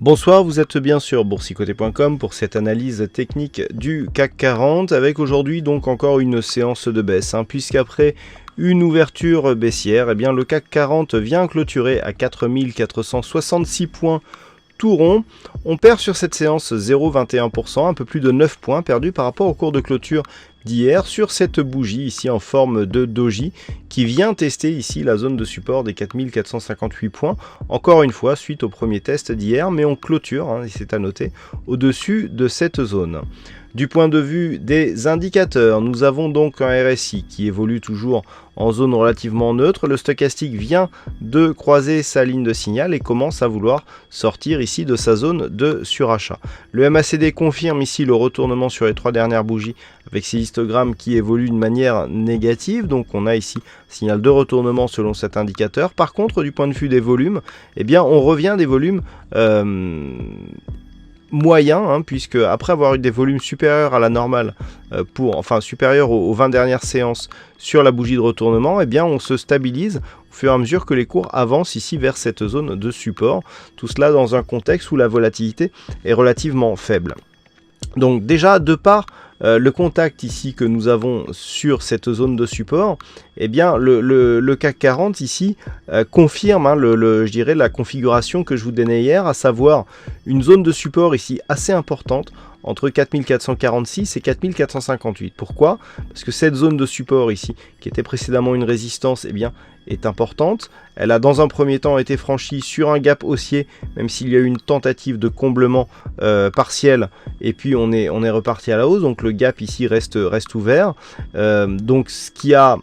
Bonsoir, vous êtes bien sur boursicoté.com pour cette analyse technique du CAC 40 avec aujourd'hui donc encore une séance de baisse puisqu'après une ouverture baissière, bien le CAC 40 vient clôturer à 4466 points tout rond. On perd sur cette séance 0,21%, un peu plus de 9 points perdus par rapport au cours de clôture d'hier sur cette bougie ici en forme de doji qui vient tester ici la zone de support des 4458 points, encore une fois suite au premier test d'hier, mais on clôture, c'est à noter, au-dessus de cette zone. Du point de vue des indicateurs, nous avons donc un RSI qui évolue toujours en zone relativement neutre. Le stochastique vient de croiser sa ligne de signal et commence à vouloir sortir ici de sa zone de surachat. Le MACD confirme ici le retournement sur les 3 dernières bougies avec ces histogrammes qui évoluent de manière négative. Donc on a ici signal de retournement selon cet indicateur. Par contre, du point de vue des volumes, on revient des volumes moyen, puisque après avoir eu des volumes supérieurs à la normale, supérieurs aux 20 dernières séances sur la bougie de retournement, on se stabilise au fur et à mesure que les cours avancent ici vers cette zone de support. Tout cela dans un contexte où la volatilité est relativement faible. Donc déjà, de par le contact ici que nous avons sur cette zone de support, le CAC 40 ici confirme je dirais la configuration que je vous donnais hier, à savoir une zone de support ici assez importante entre 4446 et 4458. Pourquoi? Parce que cette zone de support ici, qui était précédemment une résistance, est importante. Elle a dans un premier temps été franchie sur un gap haussier, même s'il y a eu une tentative de comblement partiel, et puis on est reparti à la hausse, donc le gap ici reste ouvert. Donc ce qui a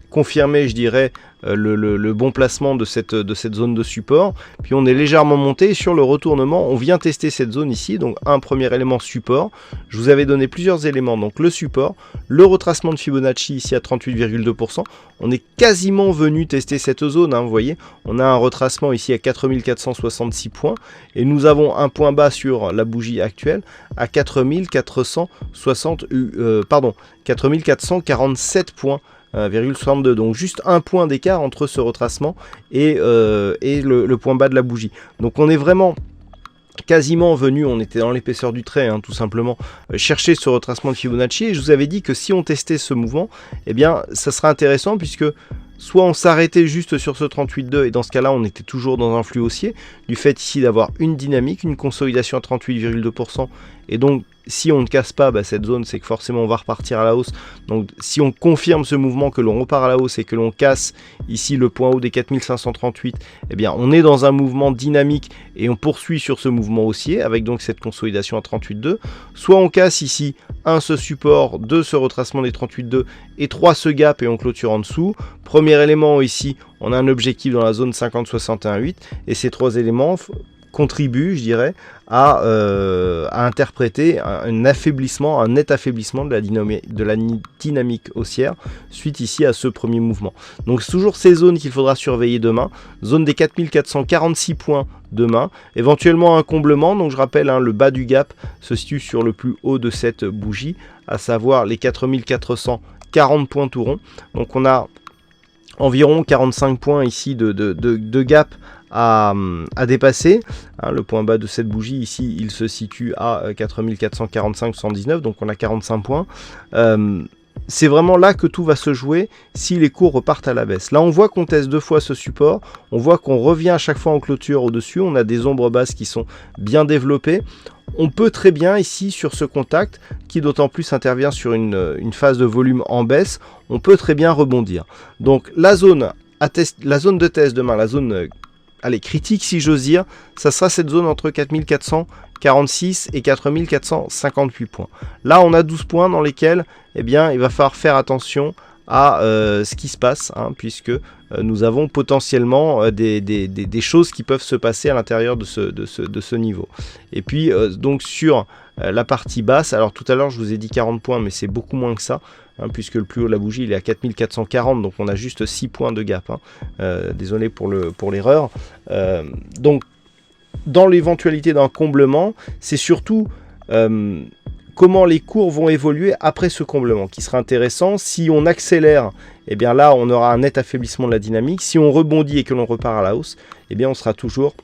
confirmé, je dirais, le bon placement de cette zone de support. Puis on est légèrement monté sur le retournement. On vient tester cette zone ici. Donc un premier élément support. Je vous avais donné plusieurs éléments. Donc le support, le retracement de Fibonacci ici à 38,2%. On est quasiment venu tester cette zone. Vous voyez, on a un retracement ici à 4466 points. Et nous avons un point bas sur la bougie actuelle à 4447 points. 0,62, donc juste un point d'écart entre ce retracement et le point bas de la bougie. Donc on est vraiment quasiment venu, on était dans l'épaisseur du trait, tout simplement, chercher ce retracement de Fibonacci, et je vous avais dit que si on testait ce mouvement, ça serait intéressant, puisque soit on s'arrêtait juste sur ce 38,2 et dans ce cas-là on était toujours dans un flux haussier, du fait ici d'avoir une dynamique, une consolidation à 38,2%, et donc si on ne casse pas cette zone, c'est que forcément on va repartir à la hausse. Donc si on confirme ce mouvement, que l'on repart à la hausse et que l'on casse ici le point haut des 4538, on est dans un mouvement dynamique et on poursuit sur ce mouvement haussier avec donc cette consolidation à 38,2. Soit on casse ici ce support, 2 ce retracement des 38,2 et 3 ce gap et on clôture en dessous. Premier élément ici, on a un objectif dans la zone 50-61,8 et ces 3 éléments contribue, je dirais, à interpréter un net affaiblissement de la dynamique haussière suite ici à ce premier mouvement. Donc c'est toujours ces zones qu'il faudra surveiller demain. Zone des 4446 points demain, éventuellement un comblement. Donc je rappelle, le bas du gap se situe sur le plus haut de cette bougie, à savoir les 4440 points tout rond. Donc on a environ 45 points ici de gap à dépasser. Le point bas de cette bougie ici, il se situe à 4445,79, donc on a 45 points. C'est vraiment là que tout va se jouer si les cours repartent à la baisse. Là on voit qu'on teste 2 fois ce support, on voit qu'on revient à chaque fois en clôture au-dessus, on a des ombres basses qui sont bien développées. On peut très bien ici sur ce contact, qui d'autant plus intervient sur une phase de volume en baisse, on peut très bien rebondir. Donc la zone de test demain, la zone critique si j'ose dire, ça sera cette zone entre 4446 et 4458 points. Là on a 12 points dans lesquels il va falloir faire attention à ce qui se passe, puisque nous avons potentiellement des choses qui peuvent se passer à l'intérieur de ce niveau. Et puis donc sur la partie basse, alors tout à l'heure je vous ai dit 40 points, mais c'est beaucoup moins que ça, puisque le plus haut de la bougie il est à 4440, donc on a juste 6 points de gap. Désolé pour l'erreur. Donc dans l'éventualité d'un comblement, c'est surtout comment les cours vont évoluer après ce comblement qui sera intéressant. Si on accélère, là on aura un net affaiblissement de la dynamique. Si on rebondit et que l'on repart à la hausse, on sera toujours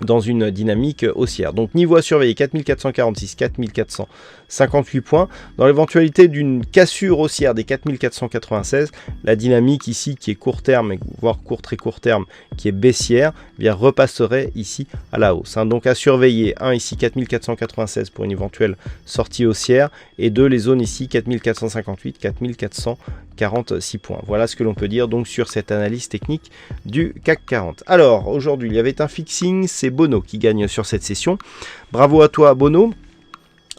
dans une dynamique haussière. Donc niveau à surveiller 4446, 4458 points. Dans l'éventualité d'une cassure haussière des 4496, la dynamique ici qui est court terme, voire très court terme, qui est baissière, eh bien repasserait ici à la hausse. Donc à surveiller, 1 ici 4496 pour une éventuelle sortie haussière, et 2 les zones ici 4458, 4446 points. Voilà ce que l'on peut dire donc sur cette analyse technique du CAC 40. Alors aujourd'hui il y avait un fixing, c'est Bono qui gagne sur cette session. Bravo à toi Bono.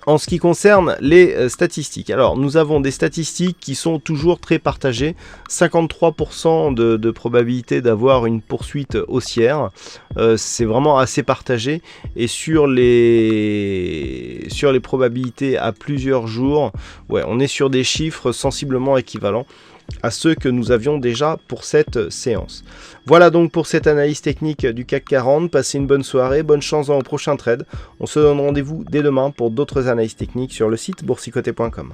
En ce qui concerne les statistiques, alors nous avons des statistiques qui sont toujours très partagées, 53% de probabilité d'avoir une poursuite haussière, c'est vraiment assez partagé, et sur les probabilités à plusieurs jours, ouais, on est sur des chiffres sensiblement équivalents à ceux que nous avions déjà pour cette séance. Voilà donc pour cette analyse technique du CAC 40. Passez une bonne soirée, bonne chance dans le prochain trade. On se donne rendez-vous dès demain pour d'autres analyses techniques sur le site boursicoté.com.